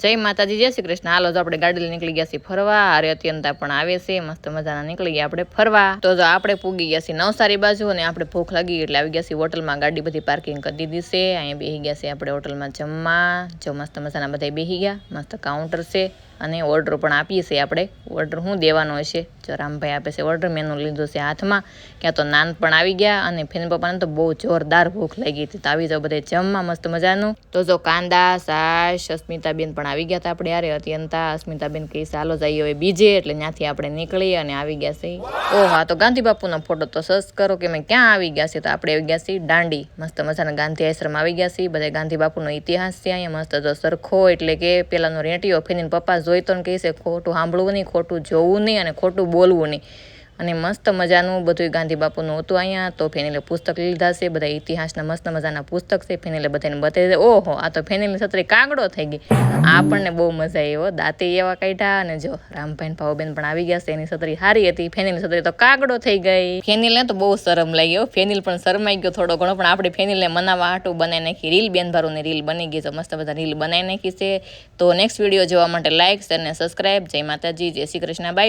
જય માતાજી, જય શ્રી કૃષ્ણ। હાલો, આપણે ગાડી લઈને નીકળી ગયા છીએ ફરવા। અરે અત્યંતા પણ આવે છે, મસ્ત મજાના નીકળી ગયા આપણે ફરવા। તો જો આપણે પૂગી ગયા છીએ નવસારી બાજુ અને આપણે ભૂખ લાગી એટલે આવી ગયા છીએ હોટલમાં। ગાડી બધી પાર્કિંગ કરી દીધી છે। અહીંયા બેસી ગયા છીએ આપણે હોટલમાં જમવા। જો મસ્ત મજાના બધા બેસી ગયા, મસ્ત કાઉન્ટર છે અને ઓર્ડર પણ આપીએ છીએ આપણે। ઓર્ડર શું દેવાનો હશે, જો રામભાઈ આપે છે ઓર્ડર। મેનુ લીધો છે હાથમાં। ક્યાં તો નાન પણ આવી ગયા અને ફેન પપ્પાને તો બહુ જોરદાર ભૂખ લાગી હતી, તો આવી જાવ બધે જમવા મસ્ત મજાનું। તો જો કાંદા સાસ અસ્મિતાબેન પણ આવી ગયા હતા આપણે યારે અત્યંતા। અસ્મિતાબેન કહી ચાલો જઈએ હવે બીજે, એટલે ત્યાંથી આપણે નીકળી અને આવી ગયા છે। ઓહ, આ તો ગાંધી બાપુનો ફોટો, તો સર્ચ કરો કે મેં ક્યાં આવી ગયા છે, તો આપણે આવી ગયા છીએ દાંડી। મસ્ત મજાના ગાંધી આશ્રમ આવી ગયા છીએ। બધા ગાંધી બાપુનો ઇતિહાસ છે અહીંયા મસ્ત જો સરખો, એટલે કે પેલાનો રેટિયો ફેનીને પપ્પા જોઈ તો કહે છે ખોટું સાંભળવું નહીં, ખોટું જોવું નહીં અને ખોટું બોલવું નહીં। અને મસ્ત મજાનું બધું ગાંધી બાપુનું હતું અહીંયા। તો ફેનીલે પુસ્તક લીધા છે, બધા ઇતિહાસના મસ્ત મજાના પુસ્તક છે। ફેનીલે બધાને બતાવી દે। ઓહો, આ તો ફેનીલની છત્રી કાગડો થઈ ગઈ। આપણને બહુ મજા આવી હો, દાંતે એવા કાઢ્યા। અને જો રામભાઈ ભાવબેન પણ આવી ગયા છે, એની છત્રી સારી હતી, ફેનીલની છત્રી તો કાગડો થઈ ગઈ। ફેનીલને તો બહુ શરમ લાગી હો, ફેનીલ પણ શરમાઈ ગયો થોડો ઘણો, પણ આપણે ફેનીલને મનાવવા હાટું બનાવી નાખી રીલ। બેનભારુની રીલ બની ગઈ છે, મસ્ત બધા રીલ બનાવી નાખી છે। તો નેક્સ્ટ વિડીયો જોવા માટે લાઈક અને સબસ્ક્રાઈબ। જય માતાજી, જય શ્રી કૃષ્ણ, બાય।